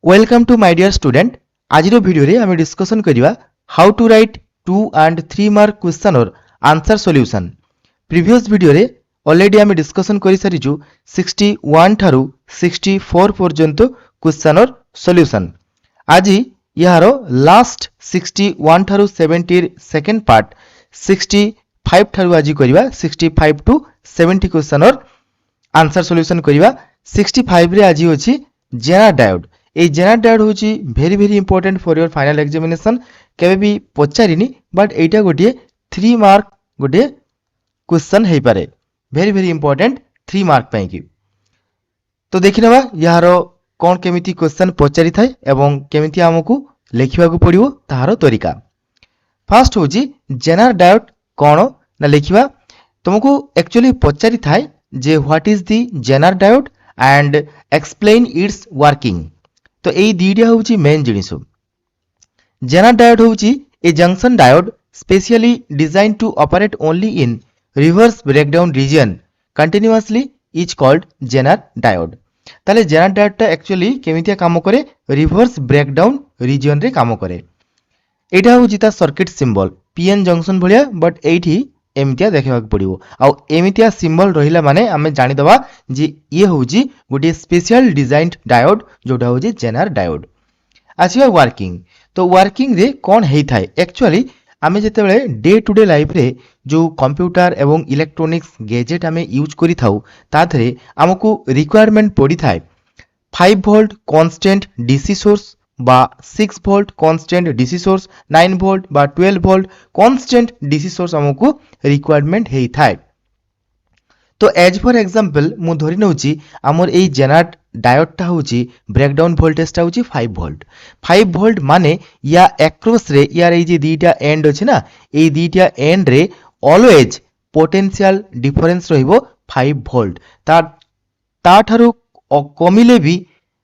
Welcome to my dear student. आजिर video रे आमे डिस्कशन करिवा how to write 2 and 3 mark question और आंसर सॉल्यूशन। प्रीवियस भिडियो रे ऑलरेडी आमे डिस्कशन करि सारिजु 61 थारु 64 पर्यंत क्वेश्चन और सॉल्यूशन। आजि यारो last 61 Tharu 70 second part 65 Tharu आजि करिवा 65 टू 70 क्वेश्चन और आंसर सॉल्यूशन करिवा। 65 रे आजि अछि जेनर डायोड। এই জেনার ডায়োড হচ্ছে very very important for your final examination. केबे भी पचारिनी बट एटा गोटे 3 मार्क गोटे क्वेश्चन हेई पारे। भेरी भेरी इम्पोर्टेंट 3 मार्क पई की। तो देखि नबा यार कोन केमिति क्वेश्चन पचारि थाए एवं केमिति हमकु लेखिबा को पड़िबो ताहारो तरीका। फर्स्ट होची जेनर डायोड कोन ना लेखिबा। तुमको एक्चुअली पचारि थाए जे what is the zener diode and explain its working. तो यही दुईटा हूँ मेन जिनिस। जेनर डायोड हूँ a junction diode specially designed to operate only in reverse breakdown region continuously is called zener diode. ताले जेनर डायोडटा एक्चुअली केमितिया काम करे रिवर्स ब्रेकडाउन रीजन रे काम करे। एटा हूँ ता सर्किट सिंबल पीएन जंक्शन भलिया बट एठी एमितिया देखा पड़ो। आउ एमितिया सिंबल रहिला माने आमे जानि दबा जे ये होउची गोटे स्पेशल डिजाइन्ड डायोड जोटा होउची जेनर डायोड। आसीबा वर्किंग। तो वर्किंग रे कोन हेई थाए एक्चुअली आमे जेतेबेले डे टू डे लाइफ रे जो कंप्यूटर एवं इलेक्ट्रॉनिक्स गैजेट आमे यूज करि थाउ ताथरे हमकु रिक्वायरमेंट पड़ी थाए 5 वोल्ट कांस्टेंट डीसी सोर्स बा 6 volt constant DC source 9 volt बा 12 वोल्ट कांस्टेंट डीसी सोर्स हमकु रिक्वायरमेंट हेई थाए। तो एज फॉर एग्जांपल मु धरि नउची हमर एई जेनर डायोडटा होची ब्रेकडाउन वोल्टेजटा होची 5 वोल्ट। 5 वोल्ट माने या अक्रॉस रे यार एई जे दुईटा एंड अछि ना एई दुईटा एंड रे ऑलवेज पोटेंशियल डिफरेंस रहिबो 5 वोल्ट। ता ठारू कमिले भी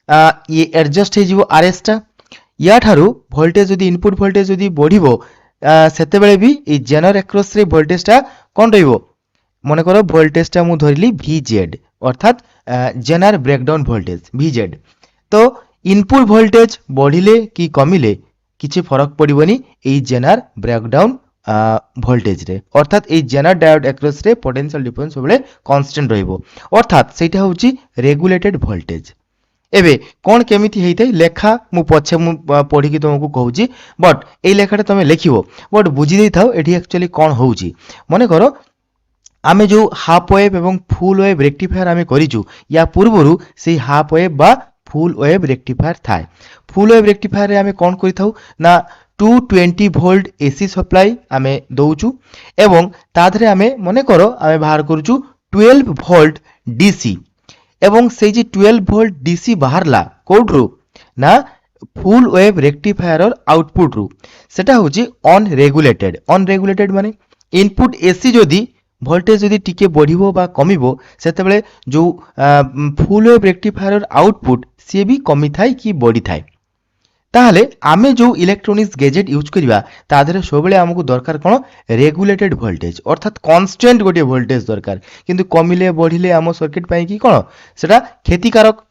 ये एडजस्ट हो आरएस टा या ठारू वोल्टेज जदि इनपुट वोल्टेज जदि बढ़िबो सेते बेले भी ए जेनर अक्रॉस रे वोल्टेज टा कोन रहिबो। मने करो वोल्टेज टा मु धरिली VZ अर्थात जेनर ब्रेकडाउन वोल्टेज VZ। तो इनपुट वोल्टेज बढ़िले कि कमिले किछि फरक पड़िबोनी ए जेनर ब्रेकडाउन वोल्टेज रे अर्थात ए जेनर डायोड अक्रॉस रे पोटेंशियल डिफरेंस सबले कांस्टेंट रहिबो अर्थात सेटा होची रेगुलेटेड वोल्टेज। एबे कौन केमिति हेई थाए लेखा मु पछे मु पढ़ी कि तुमको कहूची बट ए लेखाटा तमे लेखिबो बट बुझी देई थाओ एठी एक्चुअली कोन होउची। मने करो आमे जो हाफ वेव एवं फुल वेव रेक्टिफायर आमे करिजु या पूर्वरु सेही हाफ वेव बा फुल वेव रेक्टिफायर थाए। फुल वेव रेक्टिफायर रे आमे कोन करि थाउ ना 220 वोल्ट एसी सप्लाई आमे दउचु एवं ताधरे आमे मने करो आमे बाहर करूचु 12 वोल्ट डीसी एवं से 12 वोल्ट डीसी बाहरला कोड्रु ना फुल वेव रेक्टिफायर और आउटपुट रु सेटा होची अनरेगुलेटेड। अनरेगुलेटेड माने इनपुट एसी जदि वोल्टेज जदि टिके बढ़िबो बा कमिबो सेते बेले जो फुल वेव रेक्टिफायर और आउटपुट से भी कमी थाए कि बढ़ी थाए। ताहले आमे जो इलेक्ट्रॉनिक्स गैजेट यूज करिवा ताधरे सबले हमकु दरकार कोन रेगुलेटेड वोल्टेज अर्थात कांस्टेंट गोटे वोल्टेज दरकार किंतु कमिले बढ़िले आम सर्किट पाई कि कोन सेटा क्षतिकारक।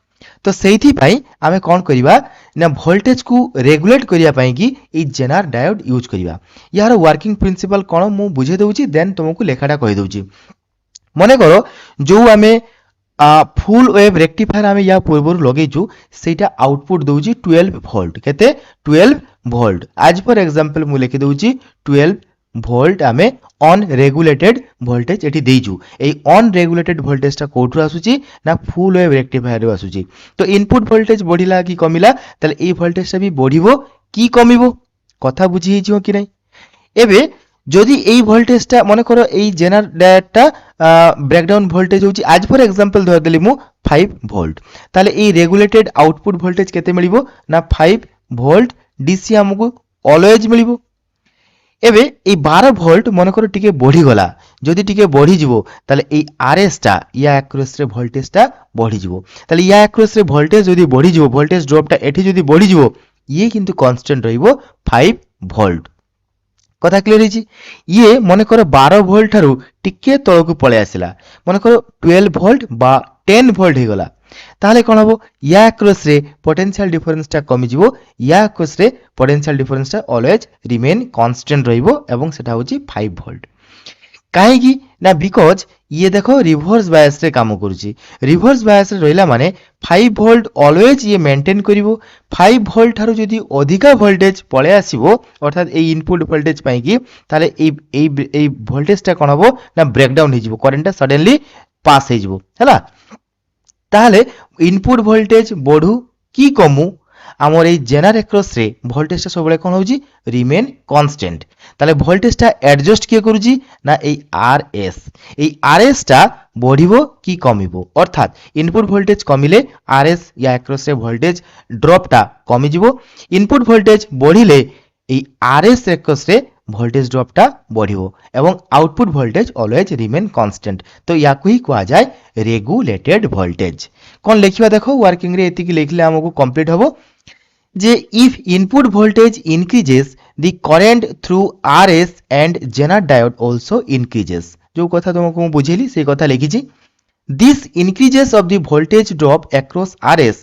तो सेहिथि पाई आमे कोन करिवा ना वोल्टेज को रेगुलेट करिया पाई कि ए जेनर डायोड यूज करिवा। यार वर्किंग प्रिंसिपल कोन मु बुझे दउची देन तुमको लेखाटा कहि दउची। मने करो जो आमे फुल वेव रेक्टिफायर आमे या पूर्वर लगेजु सेटा आउटपुट दउची 12 वोल्ट केते 12 वोल्ट। आज फॉर एग्जांपल मु लिखि दउची 12 वोल्ट आमे अनरेगुलेटेड वोल्टेज एठी देइजु। ए अनरेगुलेटेड वोल्टेज टा कोठु आसुची ना फुल वेव रेक्टिफायर रे आसुची। तो इनपुट वोल्टेज बढ़िला कि कमिला तले ए वोल्टेज टा भी बढ़िबो कि कमिबो कथा बुझी हिजियो कि नै। एबे जदि এই ভোল্টেজটা মনে করো এই জেনার ডায়োডটা ব্রেকডাউন ভোল্টেজ হচ্ছে আজ ফর एग्जांपल ধরে দেলি মু 5 ভোল্ট তাহলে এই রেগুলেটেড আউটপুট ভোল্টেজ কেতে মিলিবো না 5 ভোল্ট ডিসি हमकु অলওয়েজ মিলিবো। এবে এই 12 ভোল্ট মনে করো টিকে বঢ়ি গলা যদি টিকে বঢ়িଯିवो তাহলে এই আরএস টা ইয়া অ্যাক্রস রে ভোল্টেজটা বঢ়িଯିवो তাহলে ইয়া অ্যাক্রস রে ভোল্টেজ যদি বঢ়িଯିवो ভোল্টেজ ড্রপটা এठी যদি বঢ়িଯିवो ইয়ে কিন্তু কনস্ট্যান্ট রহিবো 5 ভোল্ট। कथा क्लियर है ये मन कर 12 वोल्ट ठारू टिके तलक पळे आसिला मन कर 12 वोल्ट बा 10 ভোল্ট হয়ে গলা তাহলে কোন হবো ইয়া আক্রস রে পোটেনশিয়াল ডিফরেন্সটা কমি যাব ইয়া আক্রস রে পোটেনশিয়াল ডিফরেন্সটা অলওয়েজ রিমেন কনস্ট্যান্ট রহিব এবং সেটা হচ্ছে 5 ভোল্ট কাহিকি না বিকজ ইয়ে দেখো রিভর্স বায়াস রে কাম করুছি রিভর্স বায়াস রে রহিলা মানে 5 ভোল্ট অলওয়েজ ইয়ে মেনটেন করিব 5 ভোল্ট ঠারু যদি অধিকা ভোল্টেজ পলে আসিব অর্থাৎ এই ইনপুট ভোল্টেজ পাই কি তাহলে এই ভোল্টেজটা কোন হবো না ব্রেকডাউন হয়ে যাব কারেন্টটা সডেনলি পাস হয়ে যাব হেলা তাহলে ইনপুট ভোল্টেজ বড়ু কি কমু আমার এই জেনার এক্রস রে ভোল্টেজটা সবুলে কোন হଉଛି রিমেন কনস্ট্যান্ট তাহলে ভোল্টেজটা অ্যাডজস্ট কিয়ে করুছি না এই আরএস এই আরএস টা বঢ়িব কি কমিব অর্থাৎ ইনপুট ভোল্টেজ কমিলে আরএস ইয়া এক্রস রে ভোল্টেজ ড্রপটা কমি যাব ইনপুট ভোল্টেজ বঢ়িলে এই আরএস এক্রস রে ভোল্টেজ ড্রপটা বঢ়িব এবং output voltage always remain constant তো ইয়াকু হি কুয়া যায় রেগুলেটেড ভোল্টেজ কোন লিখিবা দেখো ওয়ার্কিং রে এতিকি লিখলে আমকু কমপ্লিট হবো যে if input voltage increases the current through RS and zener diode also increases যে কথা তোমাকে মু বুঝেলি সেই কথা লিখিছি this increases of the voltage drop across RS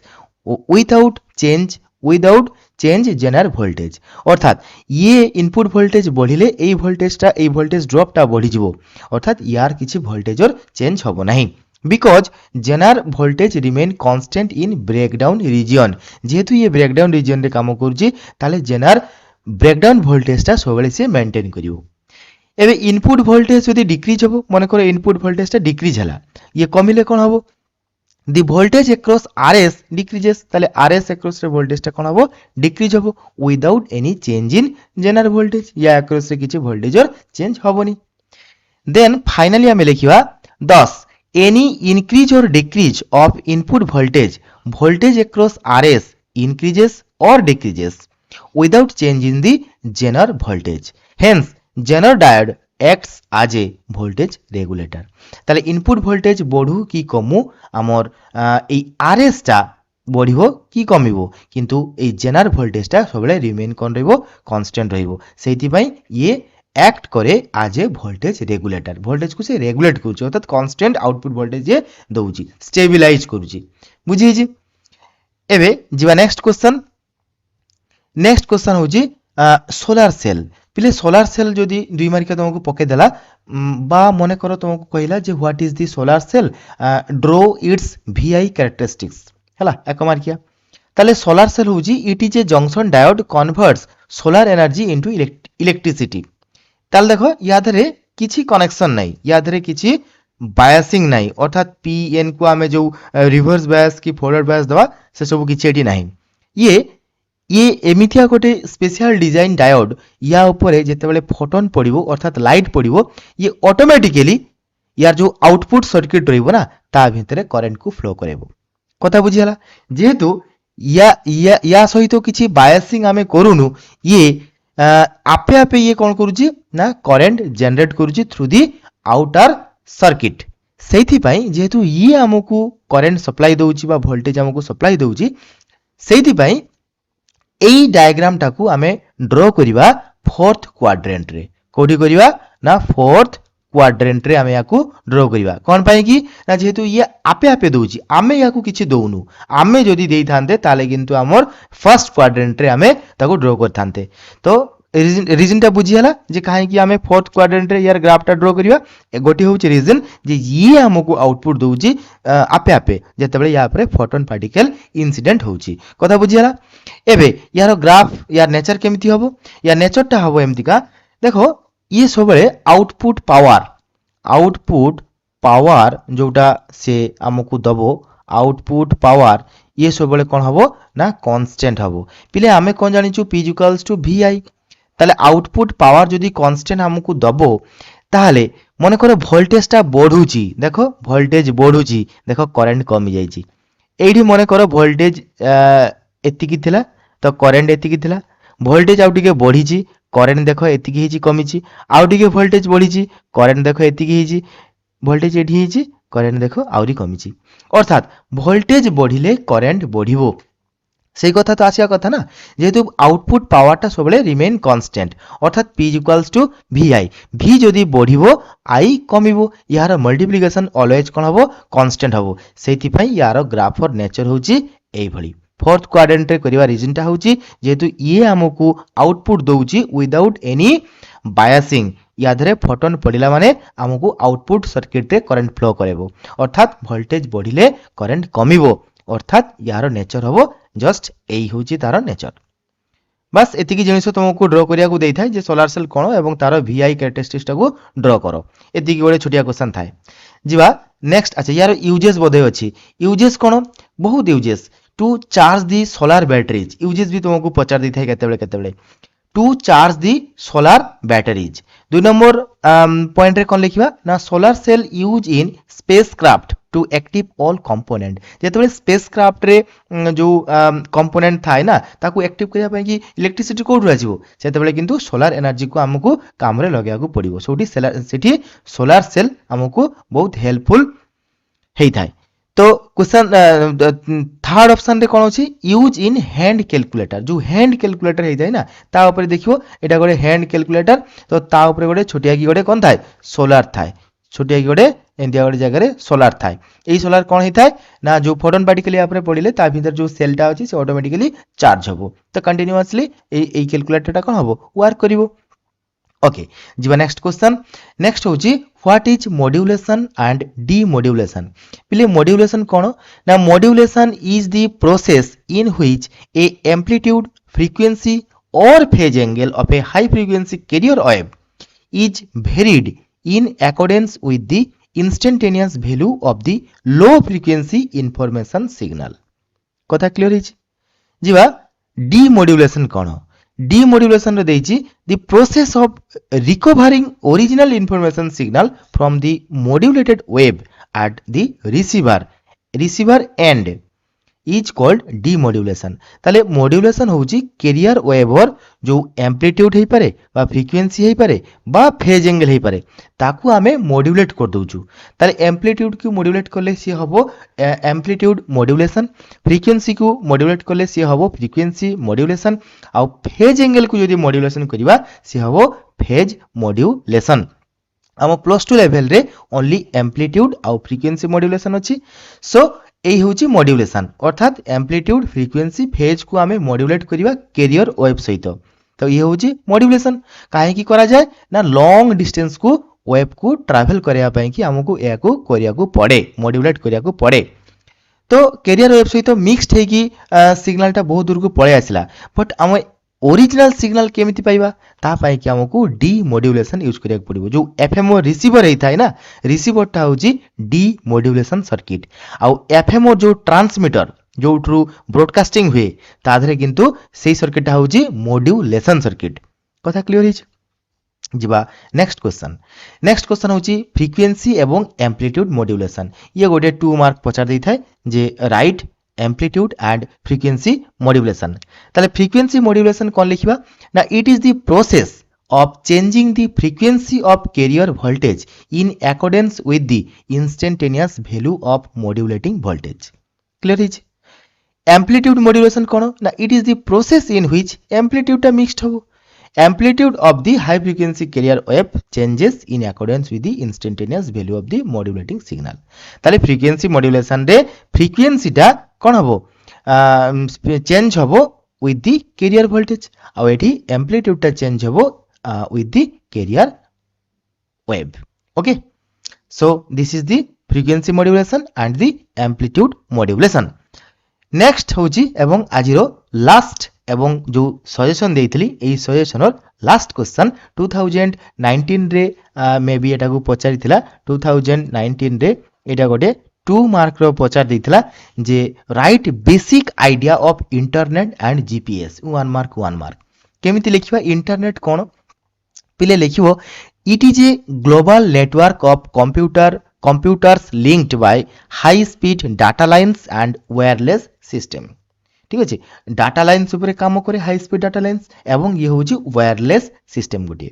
without change zener voltage অর্থাৎ ইয়ে ইনপুট ভোল্টেজ বঢ়িলে এই ভোল্টেজ ড্রপটা বঢ়ি যাব অর্থাৎ ইয়ার কিছু ভোল্টেজর চেঞ্জ হব ନାହିଁ because zener voltage remain constant in breakdown region যেহেতু ইয়ে ব্রেকডাউন রিজিয়ন রে কাম করছি তাহলে জেনার ব্রেকডাউন ভোল্টেজটা সবলে সে মেনটেন করিব এবে ইনপুট ভোল্টেজ যদি ডিক্রিজ হবো মনে করো ইনপুট ভোল্টেজটা ডিক্রিজ হলা ইয়ে কমিলে কোন হবো the voltage across RS decreases তাহলে আরএস এক্রস রে ভোল্টেজটা কোন হবো ডিক্রিজ হবো without any change in zener voltage ইয়া এক্রস রে কিছু ভোল্টেজর চেঞ্জ হবনি দেন ফাইনালি আমি লিখিবা 10 any increase or decrease of input voltage across RS increases or decreases without change in the Zener voltage. Hence, Zener diode acts as a voltage regulator. তাহলে input voltage বড়ু কি কমু আমার এই RS টা বড়িব কি কমিব কিন্তু এই জেনার ভোল্টেজটা সবলে রিমেইন কোন রহিব কনস্ট্যান্ট রহিব সেইতিপাই ইয়ে एक्ट करे आज ए वोल्टेज रेगुलेटर वोल्टेज को से रेगुलेट करूची अर्थात कांस्टेंट आउटपुट वोल्टेज जे दउची स्टेबिलाइज करूची बुझी जी एबे जीवा नेक्स्ट क्वेश्चन होची सोलार सेल पिले सोलार सेल जदी दुई मार्का तुमको पके देला बा मने करो तुमको कहिला जे what is the solar cell draw its VI characteristics हला एक मार्किया ताले सोलार सेल होची it is a junction diode converts solar energy into electricity তাহলে দেখো ইয়াধারে কিছু কনেকশন নাই ইয়াধারে কিছু বায়াসিং নাই অর্থাৎ পিএন কু আমি যে রিভার্স বায়াস কি ফরওয়ার্ড বায়াস দেওয়া সে সব কিছু এটি নাই ইয়ে এমিথিয়া গোটে স্পেশাল ডিজাইন ডায়োড ইয়া উপরে যেতবেলে ফোটন পড়িব অর্থাৎ লাইট পড়িব ইয়ে অটোমেটিক্যালি ইয়ার যে আউটপুট সার্কিট রহিব না তা ভিতরে কারেন্ট কু ফ্লো করাইব কথা বুঝিলা যেহেতু ইয়া সহিত কিছু বায়াসিং আমি করুনু ইয়ে आपे आपे ये कौन करूची ना करेंट जनरेट करूची थ्रू दी आउटर सर्किट सेथि पई जेहेतु ये हमकु करेंट सप्लाई दउची बा वोल्टेज हमकु सप्लाई दउची सेथि पई एई डायग्राम टाकू आमे ड्रॉ करिवा फोर्थ क्वाड्रेंट रे कोठी करिवा ना फोर्थ क्वाड्रेंट रे आमे याकू ड्रॉ करिवा कोन पई की ना जेहेतु ये आपे आपे दउची आमे याकू किछि दउनु आमे जदी देई थांते ताले किंतु हमर फर्स्ट क्वाड्रेंट रे आमे ताकू ड्रॉ कर थांते तो रीजनटा बुझियाला जे काहे कि आमे फोर्थ क्वाड्रेंट रे यार ग्राफटा ड्रॉ करिवा गोटी होउची रीजन जे ये हमकू आउटपुट दउची आपे आपे जेतेबेले या परे फोटोन पार्टिकल इंसिडेंट होउची कथा बुझियाला एबे यार ग्राफ यार नेचर केमिति होबो या नेचरटा होबो एमतिका देखो ये सबले आउटपुट पावर जोटा से हमकू दबो आउटपुट पावर ये सबले कोन होबो ना कांस्टेंट होबो पिले आमे कोन जानिचु P = VI ताले आउटपुट पावर जदि कांस्टेंट हमकू दबो ताहले मने करो वोल्टेजटा बढ़ुची देखो वोल्टेज बढ़ुची देखो करंट कमी जाईची एठी मने करो वोल्टेज एतिकी थिला तो करंट एतिकी थिला वोल्टेज आउ टिके बढ़ीची करंट देखो एतिकी हिची कमीची आउ टिके वोल्टेज बढ़ीची करंट देखो एतिकी हिची वोल्टेज एठी हिची करंट देखो आउरी कमीची अर्थात वोल्टेज बढ़िले करंट बढ़िबो সেই কথা তো আসিয়া কথা না, যেহেতু আউটপুট পাওয়ারটা সবুলে রিমেন কনস্ট্যান্ট অর্থাৎ P equals to VI, V যদি বঢ়িব আই কমিব, ইয়ার মল্টিপ্লিকেসন অলওয়েজ কোণ হব কনস্ট্যান্ট হব, সেইথিপাই ইয়ার গ্রাফর নেচর হচ্ছে এইভଳି। फोर्थ क्वाड्रेंट करिवा रीजनटा होची जेहेतु ये हमकु आउटपुट दउची विदाउट एनी बायसिंग, या धरे फोटोन पड़िला माने हमकु आउटपुट सर्किट रे करंट फ्लो करेबो अर्थात वोल्टेज बढ़िले करंट कमिबो अर्थात यार नेचर हबो जस्ट एई होची तार नेचर। बस एतिकी जिनिस तुमको ड्र करिया को देई थाय जे सोलार सेल कोन एवं तार VI कैरेक्टरिस्टिक्स को ड्र करो, एतिकी गोटे छोटिया क्वेश्चन थाय। जीवा नेक्स्ट, अच्छा यार यूजेस बोधे अछि, यूजेस कोन बहुत uses to charge the solar batteries, uses भी तुमको पचार दी थाय केतेबेले केतेबेले to charge the solar batteries. 2 number point रे कोन लिखिबा ना solar cell use in spacecraft to active all component, जेतेबेले स्पेसक्राफ्ट रे जो कंपोनेंट थाय ना ताकू एक्टिव करिया पय कि इलेक्ट्रिसिटी कोड आजिबो, सेतेबेले किंतु सोलार एनर्जी को हमकु काम रे लगाया को पड़िबो, सेठी सोलार सेल हमकु बहुत हेल्पफुल हेई थाय। तो क्वेश्चन थर्ड ऑप्शन रे कोन अछि यूज इन हैंड कैलकुलेटर, जो हैंड कैलकुलेटर हेई थाय ना ता ऊपर देखियो एटा गोटे हैंड कैलकुलेटर, तो ता ऊपर गोटे छोटिया की गोटे कोन थाय सोलार थाय, छोटिया की गोटे एंडिया गोटे जगह रे सोलार थाय। एई सोलार कोन हेई थाय ना जो फोटोन पार्टिकल या ऊपर पड़िले ता भीतर जो सेलटा अछि से ऑटोमेटिकली चार्ज हबो, तो कंटीन्यूअसली एई कैलकुलेटरटा कोन हबो वर्क करिवो। ओके जीवा नेक्स्ट क्वेश्चन, नेक्स्ट होची what is modulation and demodulation. पहले मॉड्यूलेशन कोन ना modulation is the process in which a amplitude frequency or phase angle of a high frequency carrier wave is varied in accordance with the instantaneous value of the low frequency information signal. कथा clear हिच जीवा demodulation कोन, demodulation रे देइछि the process of recovering original information signal from the modulated wave at the receiver and is called demodulation. ताले modulation होउछि career waiver जो amplitude हेई पारे बा फ्रीक्वेंसी हेई पारे बा फेज एंगल हेई पारे ताकू आमे मॉड्यूलेट कर दोछु, ताले एम्पलीट्यूड को मॉड्यूलेट करले सी हबो एम्पलीट्यूड मॉड्यूलेशन, फ्रीक्वेंसी को मॉड्यूलेट करले सी हबो फ्रीक्वेंसी मॉड्यूलेशन, आ फेज एंगल को यदि मॉड्यूलेशन करिवा सी हबो फेज मॉड्यूलेशन। आम प्लस 2 लेवल रे ओनली एम्पलीट्यूड आ फ्रीक्वेंसी मॉड्यूलेशन अछि, सो এই হচ্ছে মডুলেশন অর্থাৎ এম্পলিट्यूड फ्रीक्वेंसी फेज को आमे मॉड्यूलेट करिवा कैरियर वेव सहित, तो ये होची मॉड्यूलेशन काहे की करा जाए ना लॉन्ग डिस्टेंस को वेव को ट्रैवल करिया पई कि हमको या को करिया को पड़े मॉड्यूलेट करिया को पड़े। तो कैरियर वेव सहित मिक्स्ड है कि सिग्नलटा बहुत दूर को पळे आसिला, बट हम ओरिजिनल सिग्नल केमिति पाइबा ता पाई कि हमको डीमॉड्यूलेशन यूज करिया पड़िबो। जो एफएमओ रिसीवर हेई थाय ना रिसीवरटा होची डीमॉड्यूलेशन सर्किट, आ एफएमओ जो ट्रांसमीटर जो थ्रू ब्रॉडकास्टिंग हुए ता धरे किंतु सेही सर्किटटा होची मॉड्यूलेशन सर्किट। कथा क्लियर हिच जीवा नेक्स्ट क्वेश्चन होची फ्रीक्वेंसी एवं एम्पलीट्यूड मॉड्यूलेशन। ये गोटे 2 मार्क पचार देई थाय जे write amplitude and frequency modulation. ताले फ्रीक्वेंसी मॉड्यूलेशन कौन लिखिबा ना it is the process of changing the frequency of carrier voltage in accordance with the instantaneous value of modulating voltage. Clear हिच एम्पलीट्यूड मॉड्यूलेशन कौन ना it is the process in which एम्पलीट्यूडटा mixed हो amplitude of the high frequency carrier wave changes in accordance with the instantaneous value of the modulating signal. ताले frequency modulation रे फ्रीक्वेंसीटा कौन हबो चेंज हबो विथ द कैरियर वोल्टेज आ एठी एम्पलीट्यूडटा चेंज हबो with the carrier wave. Okay so this is the frequency modulation and the amplitude modulation. Next होची एवं आजिरो लास्ट एवं जो सजेशन देइथली एई सजेशनर लास्ट क्वेश्चन 2019 रे मे बी एटा को पचारि थिला 2019 रे एटा गोटे 2 मार्क रो पचार देइथला जे write basic idea of internet and GPS 1 mark केमिति लिखिबा इंटरनेट कोन पिले लिखिबो it is a global network of computers linked by high speed data lines and wireless system। ठीक अछि डाटा लाइन्स ऊपर काम करे हाई स्पीड डाटा लाइन्स एवं ये होची वायरलेस सिस्टम गुडी।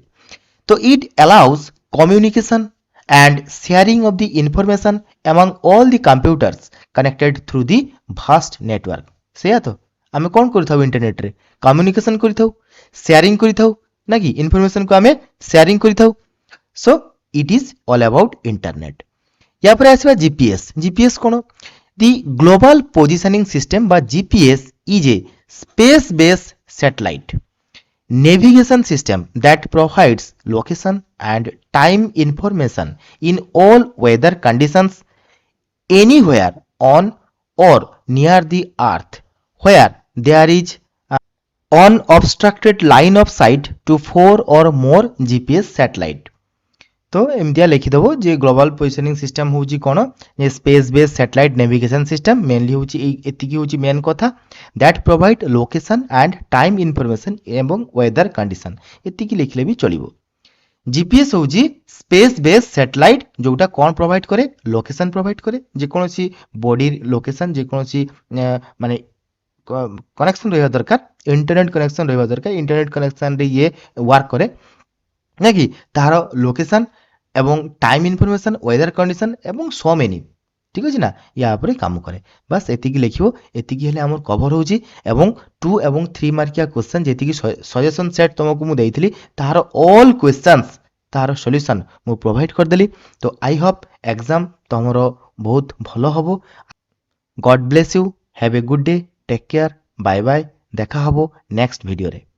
तो it allows communication and sharing of the information among all the computers connected through the vast network. सेया तो आमे कौन करिथाउ इंटरनेट रे कम्युनिकेशन करिथाउ शेयरिंग करिथाउ ना कि इनफॉरमेशन को आमे शेयरिंग करिथाउ so it is all about internet या पर आसबा जीपीएस जीपीएस कोन दी ग्लोबल पोजिशनिंग सिस्टम बा GPS is a space based satellite navigation system that provides location and time information in all weather conditions anywhere on or near the earth where there is unobstructed line of sight to 4 or more GPS satellite तो एमतिया लिखिदेव जे global positioning system हूँ कौन जे space based satellite navigation system mainly हूँ एतिकी हूँ मेन कथा that provide location and time information एवं वेदर कंडीशन एतिकी लिखले भी चलिबो जीपीएस हूँ स्पेस बेस्ड सैटेलाइट जोटा कौन प्रोवाइड करे लोकेशन प्रोवाइड करे जेकोसी बॉडी लोकेशन जेकोसी माने कनेक्शन रहा दरकार इंटरनेट कनेक्शन रहा दरकार इंटरनेट कनेक्शन रे ये वर्क करे ना कि तार लोकेशन एवं टाइम इनफॉरमेशन वेदर कंडीशन एवं सो मेनी ठीक अच्छे ना या पर काम करे बस एतिकी लिखिबो एतिकी हेले हमर कवर होची एवं 2 एवं 3 मार्किया क्वेश्चन जेतिकी सजेशन सेट तुमको मु देइथिली तार ऑल क्वेश्चंस तार सॉल्यूशन मु प्रोवाइड कर देली तो आई होप एग्जाम तमरो बहुत भलो हबो god bless you have a good day take care bye bye देखा हबो नेक्स्ट वीडियो रे।